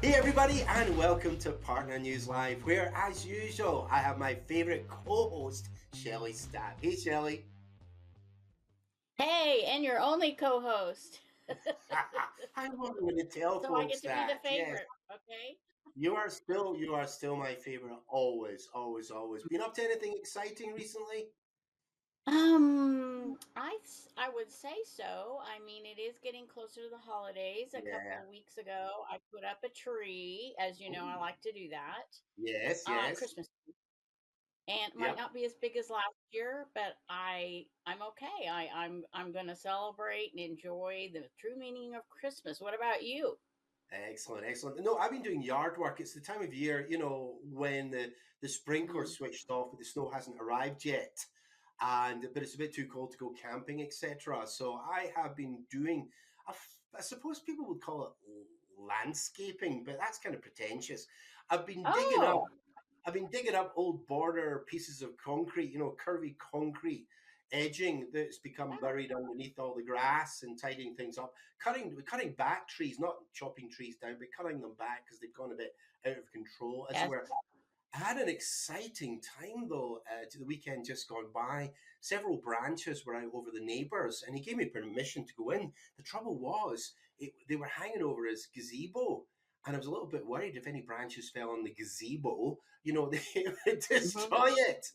Hey everybody, and welcome to Partner News Live, where, as usual, I have my favorite co-host, Shelley Stapp. Hey Shelley. Hey, and your only co-host. I wanted to tell So I folks get to be the that. Yes, favorite, okay? you are still my favorite. Always, always, always. Been up to anything exciting recently? I would say so. I mean, it is getting closer to the holidays. A couple Yeah. of weeks ago, I put up a tree. As you know, I Ooh. like to do that. Yes, yes. Christmas, and it might Yep. not be as big as last year, but I'm okay. I'm going to celebrate and enjoy the true meaning of Christmas. What about you? Excellent, excellent. No, I've been doing yard work. It's the time of year, when the sprinklers Mhm. switched off, but the snow hasn't arrived yet, and but it's a bit too cold to go camping, etc. So I have been doing, I suppose people would call it landscaping, but that's kind of pretentious. I've been digging up Oh, I've been digging up old border pieces of concrete, curvy concrete edging that's become wow. buried underneath all the grass and tidying things up. Cutting back trees, not chopping trees down, but cutting them back because they've gone a bit out of control, as it Yes. were. I had an exciting time though. To the weekend just gone by, several branches were out over the neighbours, and he gave me permission to go in. The trouble was, they were hanging over his gazebo, and I was a little bit worried if any branches fell on the gazebo, they would Mhm. destroy it.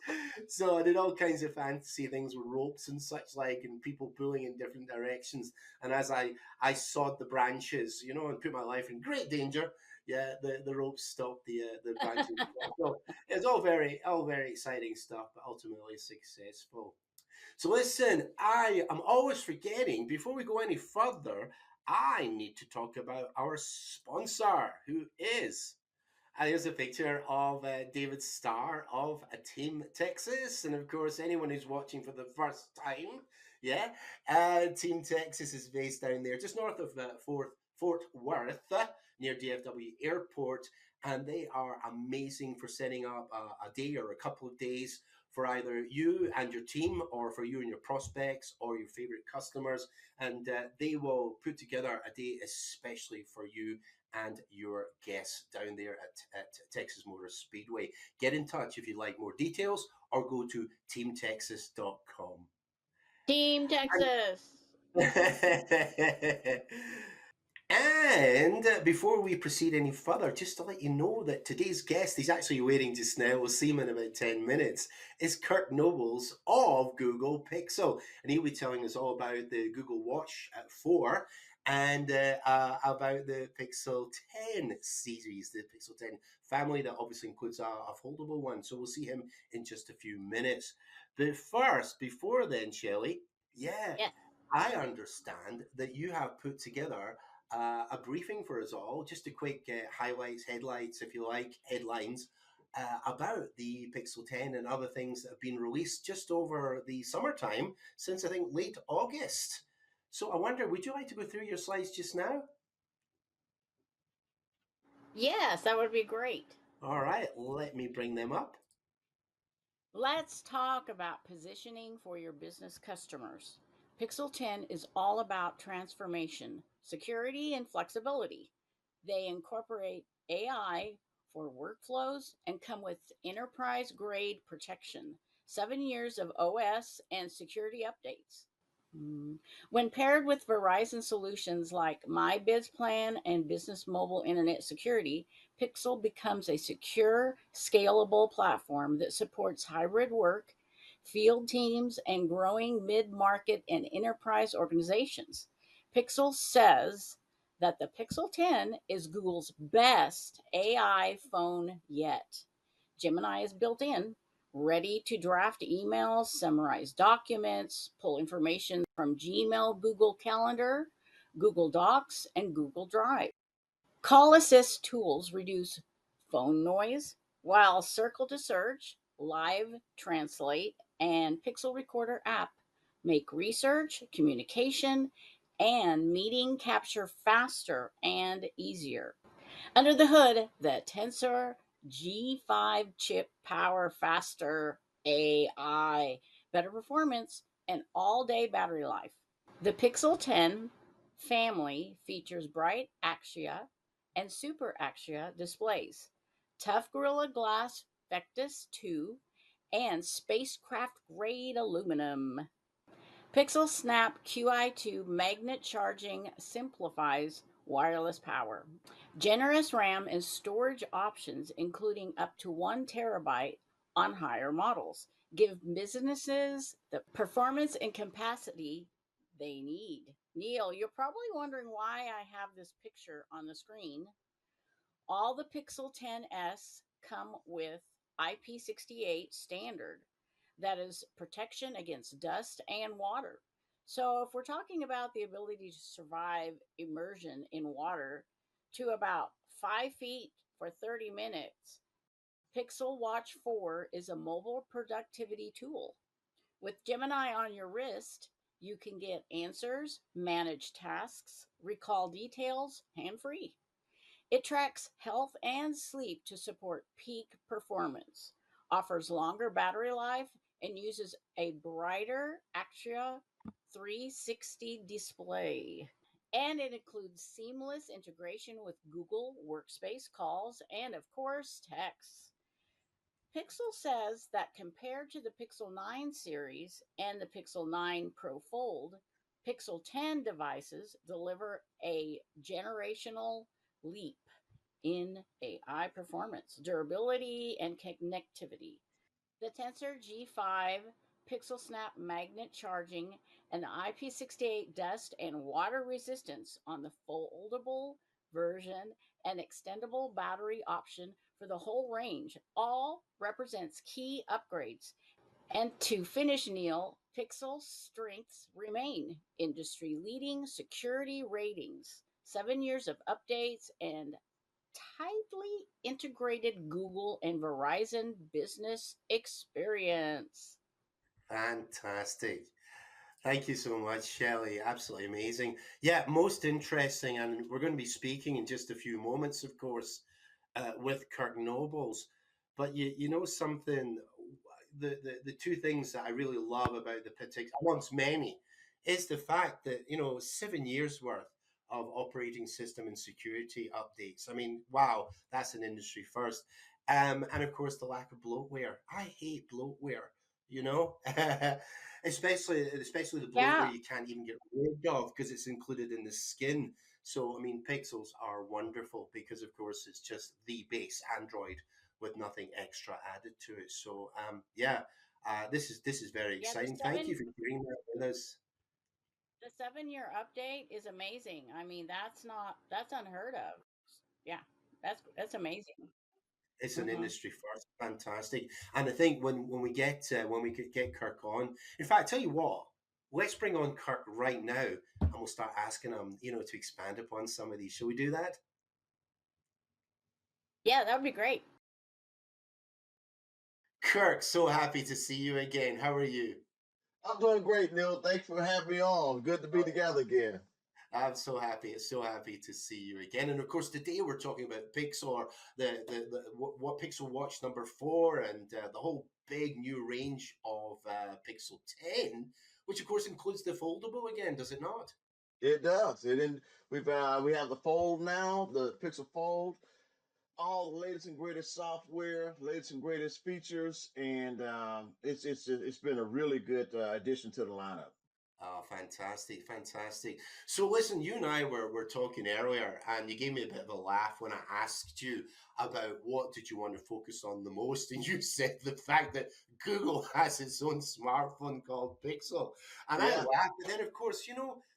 So I did all kinds of fancy things with ropes and such like, and people pulling in different directions. And as I sawed the branches, and put my life in great danger, yeah, the ropes stopped the branches. So it's all very exciting stuff, but ultimately successful. So listen, I am always forgetting. Before we go any further, I need to talk about our sponsor, who is. And here's a picture of David Starr of Team Texas. And of course, anyone who's watching for the first time, yeah, Team Texas is based down there, just north of Fort Worth, near DFW Airport. And they are amazing for setting up a day or a couple of days for either you and your team, or for you and your prospects, or your favorite customers. And they will put together a day especially for you and your guests down there at Texas Motor Speedway. Get in touch if you'd like more details, or go to teamtexas.com. Team Texas. And before we proceed any further, just to let you know that today's guest, he's actually waiting just now, we'll see him in about 10 minutes, is Kirk Nobles of Google Pixel. And he'll be telling us all about the Google Watch 4 and about the Pixel 10 series, the Pixel 10 family that obviously includes a foldable one. So we'll see him in just a few minutes. But first, before then, Shelley, yeah, Yes. I understand that you have put together a briefing for us all, just a quick highlights, headlights, if you like, headlines about the Pixel 10 and other things that have been released just over the summertime since I think late August. So I wonder, would you like to go through your slides just now? Yes, that would be great. All right, let me bring them up. Let's talk about positioning for your business customers. Pixel 10 is all about transformation, security, and flexibility. They incorporate AI for workflows and come with enterprise grade protection, 7 years of OS and security updates. Mm. When paired with Verizon solutions like My Biz Plan and Business Mobile Internet Security, Pixel becomes a secure, scalable platform that supports hybrid work, field teams, and growing mid market and enterprise organizations. Pixel says that the Pixel 10 is Google's best AI phone yet. Gemini is built in, ready to draft emails, summarize documents, pull information from Gmail, Google Calendar, Google Docs, and Google Drive. Call assist tools reduce phone noise, while Circle to Search, Live Translate, and Pixel Recorder app make research, communication, and meeting capture faster and easier. Under the hood, the Tensor G5 chip power faster AI, better performance, and all day battery life. The Pixel 10 family features bright Axia, and Super Axia displays, Tough Gorilla Glass Vectus 2, and spacecraft grade aluminum. Pixel Snap QI2 magnet charging simplifies wireless power. Generous RAM and storage options, including up to 1 terabyte on higher models, give businesses the performance and capacity they need. Neil, you're probably wondering why I have this picture on the screen. All the Pixel 10s come with IP68 standard, that is protection against dust and water. So if we're talking about the ability to survive immersion in water to about 5 feet for 30 minutes, Pixel Watch 4 is a mobile productivity tool. With Gemini on your wrist, you can get answers, manage tasks, recall details hand free. It tracks health and sleep to support peak performance, offers longer battery life, and uses a brighter Actria 360 display. And it includes seamless integration with Google Workspace calls and, of course, texts. Pixel says that compared to the Pixel 9 series and the Pixel 9 Pro Fold, Pixel 10 devices deliver a generational leap in AI performance, durability, and connectivity. The Tensor G5 Pixel Snap magnet charging and the IP68 dust and water resistance on the foldable version and extendable battery option for the whole range all represents key upgrades. And to finish, Neil, Pixel strengths remain industry leading security ratings, 7 years of updates, and tightly integrated Google and Verizon business experience. Fantastic. Thank you so much, Shelley. Absolutely amazing. Yeah, most interesting. And we're going to be speaking in just a few moments, of course, with Kirk Nobles. But you know something, the two things that I really love about the particular, amongst many, is the fact that, 7 years worth of operating system and security updates. I mean, wow, that's an industry first. And of course, the lack of bloatware. I hate bloatware, you know? especially the bloatware Yeah, you can't even get rid of because it's included in the skin. So I mean, pixels are wonderful because of course it's just the base Android with nothing extra added to it. So yeah, this is very yeah. exciting. Thank you for sharing that with us. The 7 year update is amazing. I mean, that's unheard of. Yeah, that's amazing. It's an Hmm. industry first, fantastic. And I think when we could get Kirk on, in fact, tell you what, let's bring on Kirk right now, and we'll start asking him, to expand upon some of these. Shall we do that? Yeah, that would be great. Kirk, so happy to see you again. How are you? I'm doing great, Neil. Thanks for having me on. Good to be together again. I'm so happy to see you again. And of course, today we're talking about Pixel, what Pixel Watch number 4, and the whole big new range of Pixel 10, which of course includes the foldable again, does it not? It does. We have the Fold now, the Pixel Fold, all the latest and greatest software, latest and greatest features, and it's been a really good addition to the lineup. Oh, fantastic, fantastic. So listen, you and I were talking earlier, and you gave me a bit of a laugh when I asked you about what did you want to focus on the most, and you said the fact that Google has its own smartphone called Pixel. And I Yeah, laughed, but then of course,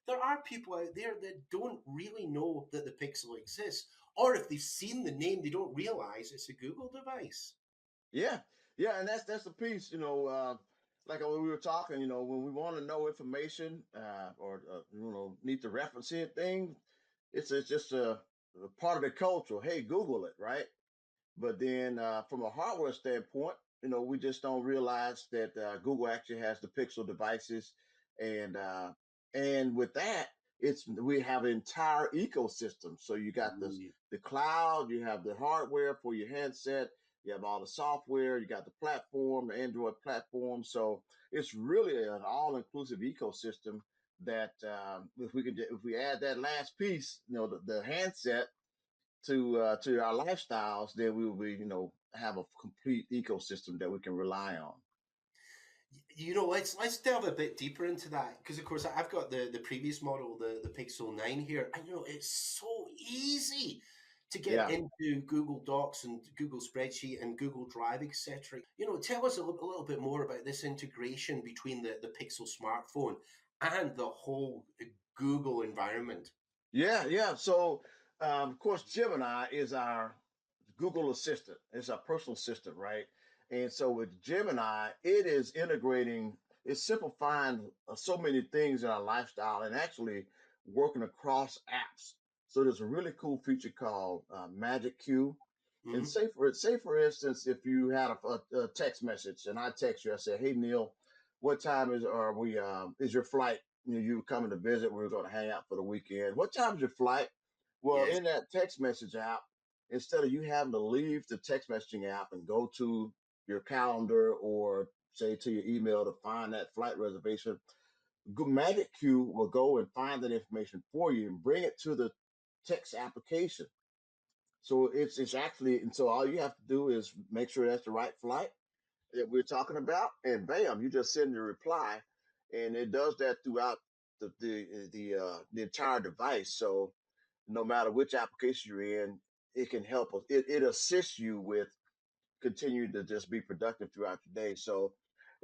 there are people out there that don't really know that the Pixel exists, or if they've seen the name, they don't realize it's a Google device. yeah, yeah, and that's the piece. Like when we were talking, when we want to know information or need to reference anything, it's just a part of the culture. Hey, Google it, right? But then from a hardware standpoint, we just don't realize that Google actually has the Pixel devices, and uh, and with that, it's we have an entire ecosystem. So you got Mm, the cloud, you have the hardware for your handset, you have all the software, you got the platform, the Android platform. So it's really an all-inclusive ecosystem that if we add that last piece, the handset to our lifestyles, then we will be, have a complete ecosystem that we can rely on. Let's delve a bit deeper into that, because of course I've got the previous model, the Pixel 9 here, and it's so easy to get Yeah. into Google Docs and Google Spreadsheet and Google Drive, etc. Tell us a little bit more about this integration between the Pixel smartphone and the whole Google environment. Yeah. So, of course, Gemini is our Google Assistant. It's our personal assistant, right? And so with Gemini, it is integrating, it's simplifying so many things in our lifestyle and actually working across apps. So there's a really cool feature called Magic Queue. And Hmm. say for instance, if you had a text message and I text you, I say, "Hey Neil, what time is your flight? You coming to visit? We're going to hang out for the weekend. What time is your flight?" Well, Yes. in that text message app, instead of you having to leave the text messaging app and go to your calendar or say to your email to find that flight reservation, Magic Queue will go and find that information for you and bring it to the text application. So it's actually, and so all you have to do is make sure that's the right flight that we're talking about, and bam, you just send your reply, and it does that throughout the entire device. So no matter which application you're in, it can help us. It assists you with continuing to just be productive throughout your day. So,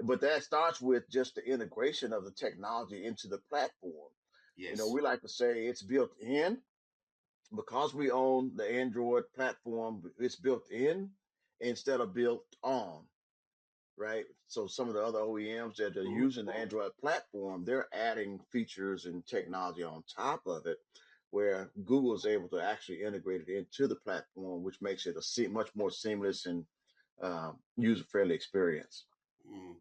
but that starts with just the integration of the technology into the platform. Yes. We like to say it's built in because we own the Android platform. It's built in instead of built on, right? So some of the other OEMs that are Mhm. using the Android platform, they're adding features and technology on top of it, where Google is able to actually integrate it into the platform, which makes it much more seamless and user-friendly experience. Mm.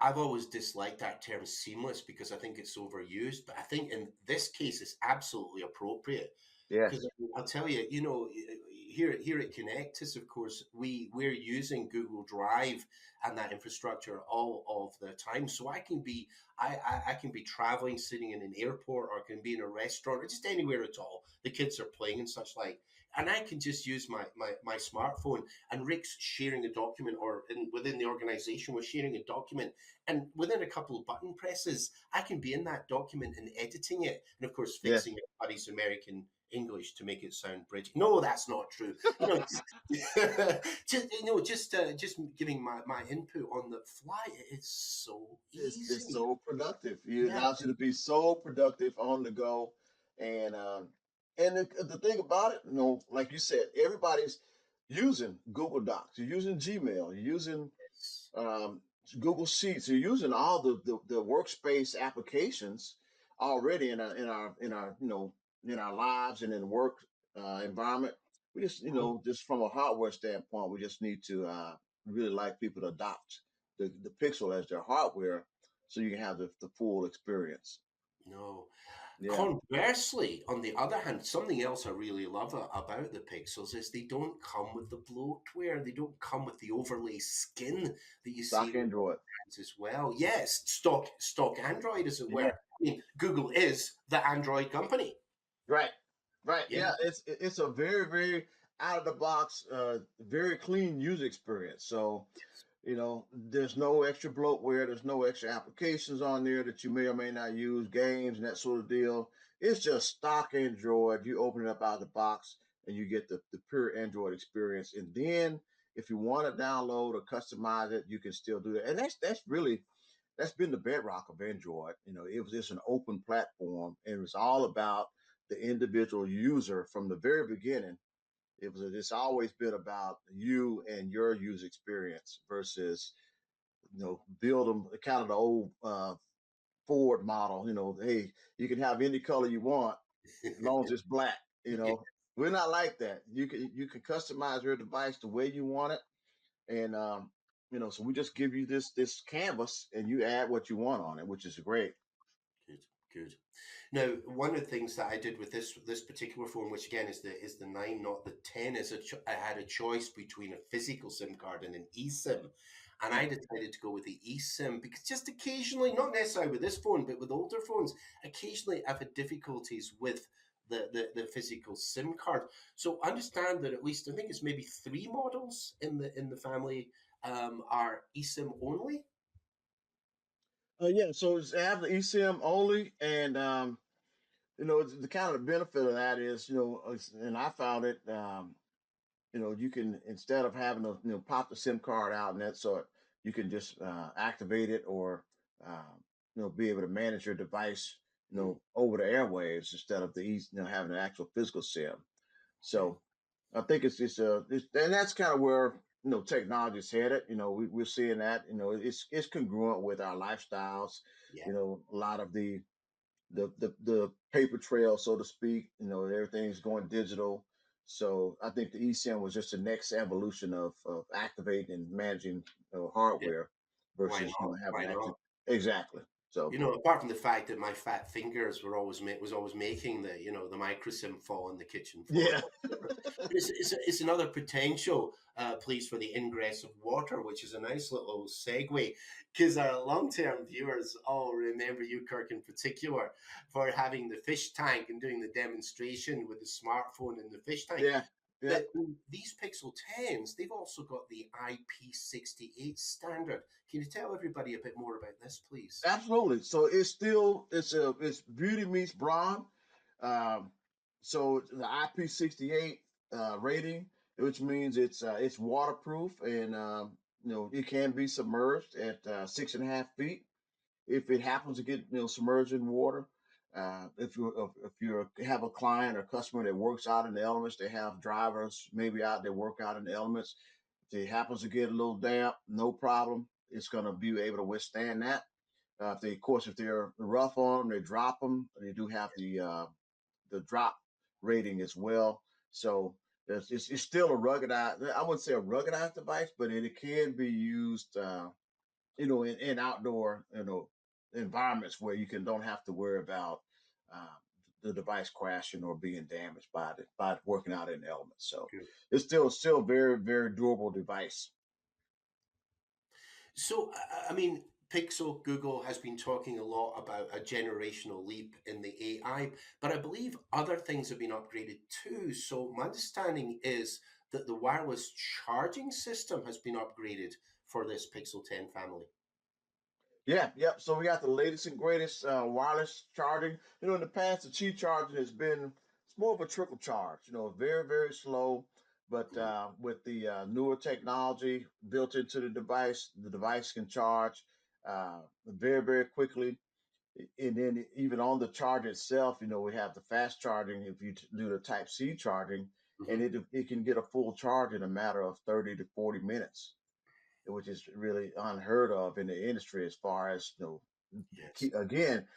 I've always disliked that term seamless because I think it's overused, but I think in this case it's absolutely appropriate. Yes, Because I'll tell you, here at Connectus, of course, we're using Google Drive and that infrastructure all of the time. So I can be traveling, sitting in an airport, or I can be in a restaurant, or just anywhere at all. The kids are playing and such like, and I can just use my smartphone, and Rick's sharing a document, or within the organization we're sharing a document, and within a couple of button presses I can be in that document and editing it, and of course yes. fixing everybody's American English to make it sound British. No, that's not true. Just giving my input on the fly. It's so It's easy. so productive. It Yeah. allows you to be so productive on the go, and the thing about it, like you said, everybody's using Google Docs. You're using Gmail. You're using Yes. um, Google Sheets. You're using all the workspace applications already in our in our lives and in the work environment. We just Mhm. just from a hardware standpoint, we just need to really like people to adopt the Pixel as their hardware, so you can have the full experience. No. Yeah, Conversely, on the other hand, something else I really love about the Pixels is they don't come with the bloatware. They don't come with the overlay skin that you see stock with Android. brands as well. Yes, stock Android, as it Yeah, were. I mean, Google is the Android company. right, right. Yeah. Yeah, it's a very very out of the box, very clean user experience. So there's no extra bloatware, there's no extra applications on there that you may or may not use, games and that sort of deal. It's just stock Android. You open it up out of the box and you get the pure Android experience. And then if you want to download or customize it, you can still do that. And that's been the bedrock of Android. It was just an open platform and it was all about the individual user from the very beginning. It's always been about you and your user experience versus build them kind of the old Ford model. Hey, you can have any color you want as long as it's black. you Yeah. know we're not like that. You can customize your device the way you want it, and so we just give you this canvas and you add what you want on it, which is great. Good, good. Now, one of the things that I did with this particular phone, which again is the 9, not the 10, is I had a choice between a physical SIM card and an eSIM, and I decided to go with the eSIM because just occasionally, not necessarily with this phone, but with older phones, occasionally I've had difficulties with the physical SIM card. So understand that at least I think it's maybe three models in the family are eSIM only. Yeah, so it's have the eSIM only, and the kind of benefit of that is, and I found it, you can, instead of having to pop the SIM card out and that sort, you can just activate it, or be able to manage your device, Mm, over the airwaves, instead of having an actual physical SIM. okay. So I think and that's kind of where technology is headed. We're seeing that. It's congruent with our lifestyles. Yeah. A lot of the paper trail, so to speak. Everything's going digital. So I think the eSIM was just the next evolution of activating and managing Yeah. hardware Why versus not? having Why actually not? exactly. So Apart from the fact that my fat fingers were always was always making the micro sim fall on the kitchen floor. yeah, But it's another potential place for the ingress of water, which is a nice little segue, because our long-term viewers all remember you, Kirk, in particular, for having the fish tank and doing the demonstration with the smartphone and the fish tank. yeah, yeah. But these Pixel 10s, they've also got the IP68 standard. Can you tell everybody a bit more about this, please? Absolutely. So it's beauty meets brawn. Um, so the IP68 rating, which means it's waterproof, and it can be submerged at 6.5 feet if it happens to get submerged in water. If you have a client or customer that works out in the elements, they have drivers maybe out there work out in the elements. If it happens to get a little damp, no problem. It's going to be able to withstand that. Of course, if they're rough on them, they drop them. They do have the drop rating as well. So it's still a ruggedized. I wouldn't say a ruggedized device, but it can be used, in outdoor, environments where you can don't have to worry about uh, the device crashing or being damaged by working out in the elements. So it's still a very very durable device. So, I mean, Pixel Google has been talking a lot about a generational leap in the AI, but I believe other things have been upgraded too. So, my understanding is that the wireless charging system has been upgraded for this Pixel 10 family. Yeah, yep. So we got the latest and greatest wireless charging. In the past, the Qi charging has been it's more of a trickle charge. Very very slow. But Mm, with the newer technology built into the device can charge very very quickly. And then even on the charger itself, we have the fast charging. If you do the Type C charging, and mhm. it can get a full charge in a matter of 30 to 40 minutes, which is really unheard of in the industry as far as Yes, again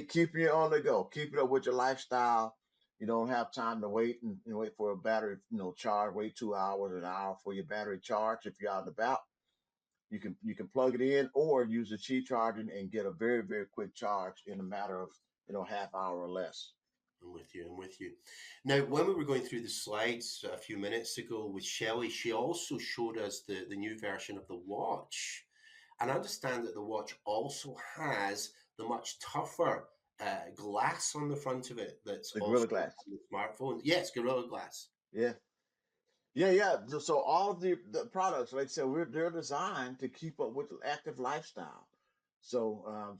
keep you on the go, keep it up with your lifestyle. You don't have time to wait and wait for a battery charge, wait 2 hours, an hour for your battery charge. If you're out and about, you can plug it in or use the Qi charging and get a very very quick charge in a matter of half hour or less. I'm with you. I'm with you. Now, when we were going through the slides a few minutes ago with Shelley, she also showed us the new version of the watch. And I understand that the watch also has the much tougher glass on the front of it that's The also Gorilla Glass. on the smartphone. Yes, Gorilla Glass. Yeah. Yeah, yeah. So all of the products, like I said, they're designed to keep up with the active lifestyle. So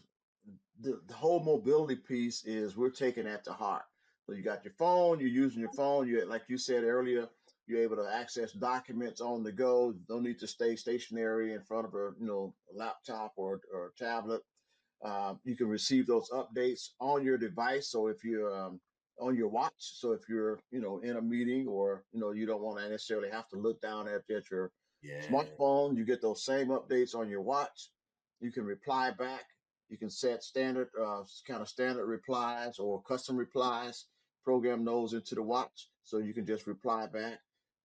the whole mobility piece is we're taking that to heart. So you got your phone, you're using your phone. You like you said earlier, you're able to access documents on the go. You don't need to stay stationary in front of a laptop or tablet. You can receive those updates on your device. So if you're on your watch, so if you're in a meeting, or you don't want to necessarily have to look down at your Yeah, smartphone, you get those same updates on your watch. You can reply back. You can set standard kind of standard replies or custom replies. Program those into the watch, so you can just reply back.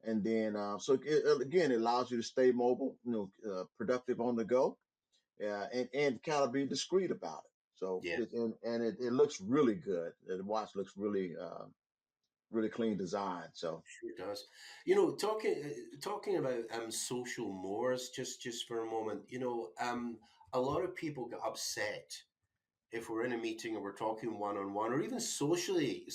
And then again, it allows you to stay mobile, productive on the go, and kind of be discreet about it. So yeah, it looks really good. The watch looks really really clean design. So sure does. Talking about social mores, just for a moment. A lot of people get upset if we're in a meeting and we're talking one on one, or even socially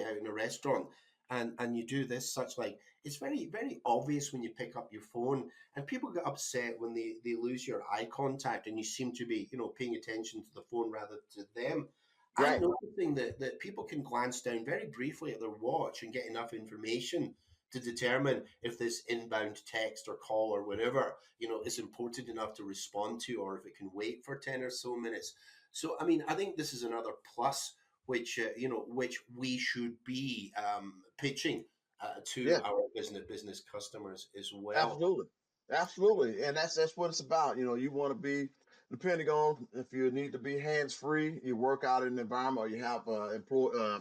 out in a restaurant, and you do this such like it's very obvious when you pick up your phone, and people get upset when they lose your eye contact and you seem to be paying attention to the phone rather to them. I'm Right. noticing that people can glance down very briefly at their watch and get enough information to determine if this inbound text or call or whatever is important enough to respond to, or if it can wait for 10 or so minutes. So, I mean, I think this is another plus which we should be pitching to Yeah. our business customers as well. Absolutely, absolutely, and that's what it's about. You know, you want to be, depending on if you need to be hands free, you work out in an environment, or you have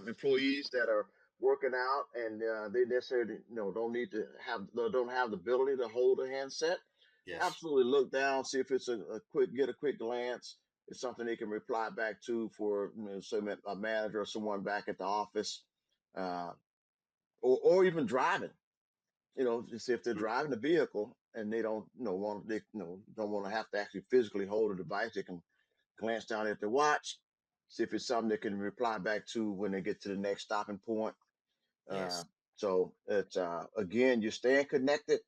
employees that are working out, and they necessarily don't need to have don't have the ability to hold a handset. Yes, Absolutely, look down, see if it's a quick get a quick glance. It's something they can reply back to for say a manager or someone back at the office, uh, or even driving. Just if they're mm, driving a vehicle and they don't, want they, don't want to have to actually physically hold a device, they can glance down at their watch, see if it's something they can reply back to when they get to the next stopping point. Uh, yes, so it's again, you're staying connected,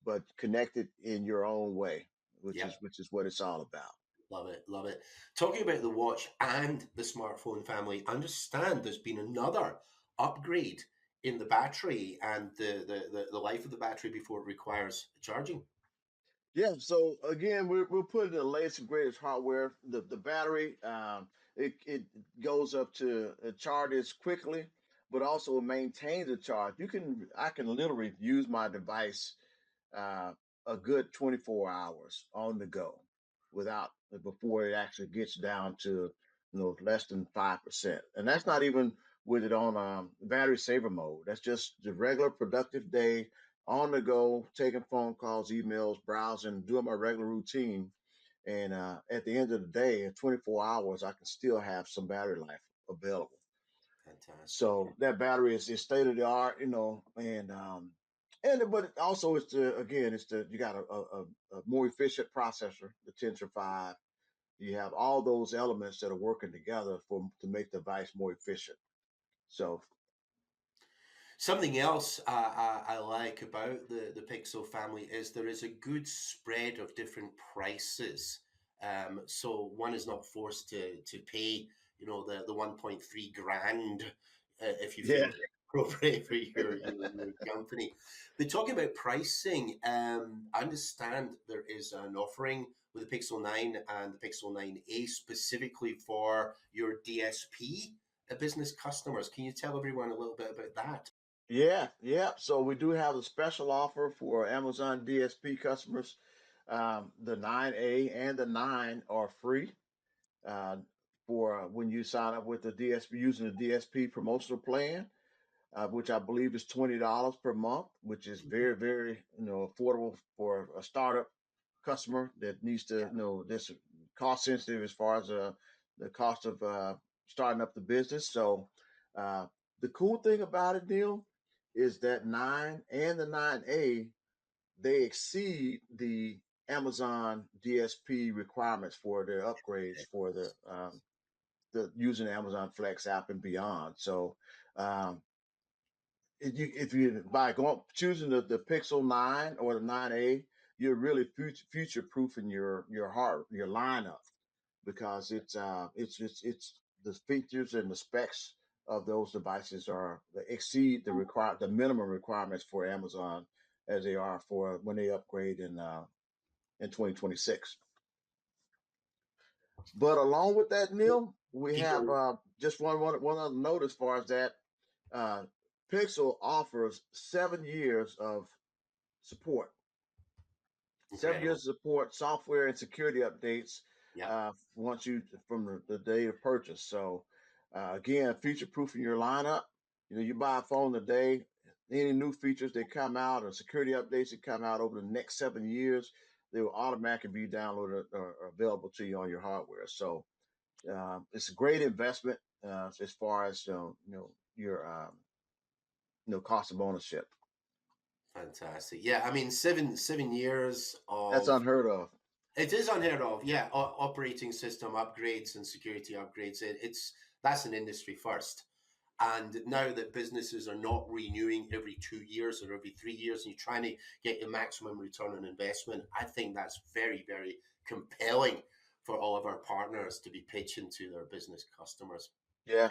but connected in your own way, which yeah. is what it's all about. Love it, love it. Talking about the watch and the smartphone family, I understand there's been another upgrade in the battery and the life of the battery before it requires charging. Yeah, so again, we're putting the latest and greatest hardware. The battery, it goes up to it charges quickly, but also maintains the charge. I can literally use my device uh, a good 24 hours on the go without before it actually gets down to less than 5%, and that's not even with it on battery saver mode. That's just the regular productive day on the go, taking phone calls, emails, browsing, doing my regular routine. And at the end of the day, in 24 hours, I can still have some battery life available. Fantastic. So that battery is state of the art, and but also it's the again it's the you got a more efficient processor, the Tensor 5. You have all those elements that are working together for to make the device more efficient. So Something else I like about the Pixel family is there is a good spread of different prices. So one is not forced to pay, the 1.3 grand if you feel yeah, it's appropriate for your company. But talking about pricing, I understand there is an offering with the Pixel 9 and the Pixel 9a specifically for your DSP business customers. Can you tell everyone a little bit about that? yeah. So we do have a special offer for Amazon DSP customers. The 9A and the 9 are free uh, for when you sign up with the DSP using the DSP promotional plan, which I believe is $20 per month, which is very affordable for a startup customer that needs to this cost sensitive as far as the cost of starting up the business. So uh, the cool thing about it, Neil, is that 9 and the 9A they exceed the Amazon DSP requirements for their upgrades for the using the Amazon Flex app and beyond. So um, if you by going choosing the Pixel 9 or the 9A, you're really future proofing your lineup because it's the features and the specs of those devices are exceed the minimum requirements for Amazon as they are for when they upgrade in 2026. But along with that, Neil, we Keep have going. just one other note as far as that. Uh, Pixel offers 7 years of support, 7 years Incredible. of support, software and security updates Yeah. once you from the day of purchase. So again, future proofing your lineup. You buy a phone today, any new features that come out or security updates that come out over the next 7 years, they will automatically be downloaded or available to you on your hardware. So it's a great investment as far as your cost of ownership. Fantastic. Yeah, I mean 7 years That's of unheard of. It is unheard of. Yeah, operating system upgrades and security upgrades. It's that's an industry first. And now that businesses are not renewing every 2 years or every 3 years, and you're trying to get your maximum return on investment, I think that's very, very compelling for all of our partners to be pitching to their business customers. Yeah.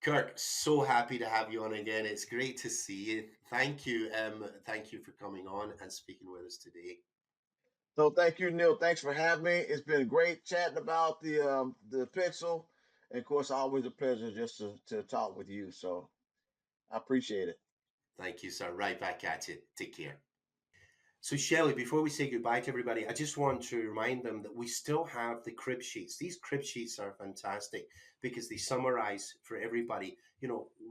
Kirk, so happy to have you on again. It's great to see you. Thank you for coming on and speaking with us today. So thank you, Neil. Thanks for having me. It's been great chatting about the Pixel, and of course, always a pleasure just to talk with you. So I appreciate it. Thank you, sir. Right back at you. Take care. So, Shelley, before we say goodbye to everybody, I just want to remind them that we still have the crib sheets. These crib sheets are fantastic because they summarize for everybody,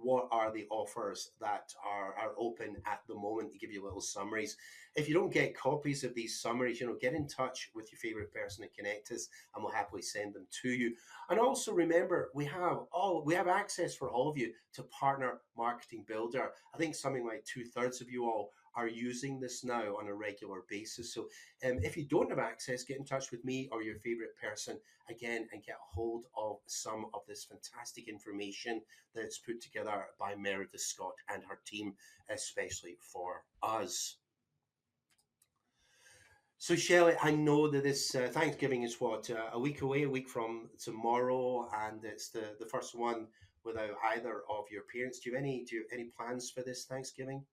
what are the offers that are open at the moment. They give you little summaries. If you don't get copies of these summaries, get in touch with your favorite person and connect us, and we'll happily send them to you. And also remember, we have access for all of you to Partner Marketing Builder. I think something like 2/3 of you all are using this now on a regular basis. So if you don't have access, get in touch with me or your favorite person again and get a hold of some of this fantastic information that's put together by Meredith Scott and her team, especially for us. So, Shelley, I know that this Thanksgiving is what, a week away, a week from tomorrow, and it's the first one without either of your parents. Do you have any plans for this Thanksgiving?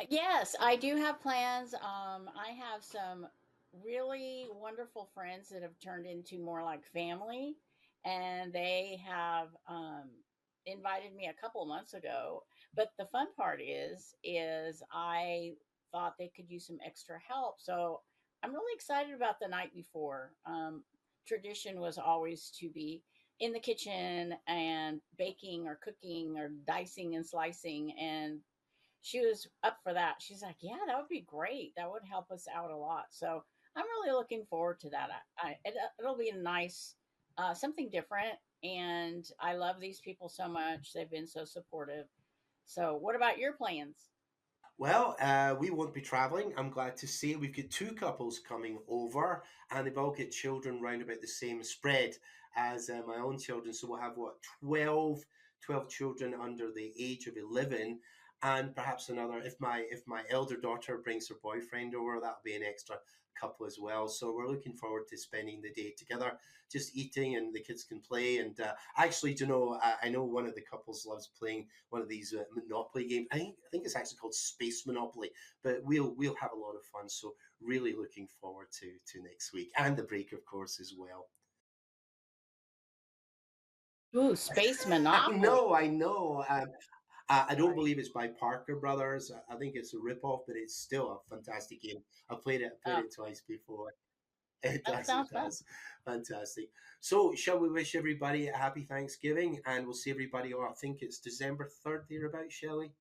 Yes, I do have plans. I have some really wonderful friends that have turned into more like family, and they have invited me a couple months ago. But the fun part is I thought they could use some extra help, so I'm really excited about the night before. Tradition was always to be in the kitchen and baking or cooking or dicing and slicing, and she was up for that. She's like, "Yeah, that would be great. That would help us out a lot." So I'm really looking forward to that. It'll be a nice, something different, and I love these people so much. They've been so supportive. So, what about your plans? Well, we won't be traveling. I'm glad to say we've got two couples coming over, and they've all got children round about the same spread as my own children. So we'll have what, 12 children under the age of 11, and perhaps another. If my elder daughter brings her boyfriend over, that'll be an extra couple as well. So we're looking forward to spending the day together, just eating, and the kids can play. And actually, I know one of the couples loves playing one of these Monopoly games. I think it's actually called Space Monopoly, but we'll have a lot of fun. So really looking forward to next week and the break, of course, as well. Ooh, Space I Monopoly. know, I know. I don't Right. believe it's by Parker Brothers. I think it's a ripoff, but it's still a fantastic game. I've played it. Played Oh, it twice before. It that does. It sounds fun. does. Fantastic. So, shall we wish everybody a happy Thanksgiving, and we'll see everybody. I think it's December 3rd thereabout, Shelley.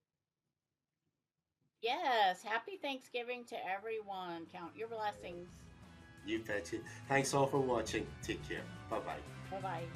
Yes. Happy Thanksgiving to everyone. Count your blessings. You betcha. Thanks all for watching. Take care. Bye bye. Bye bye.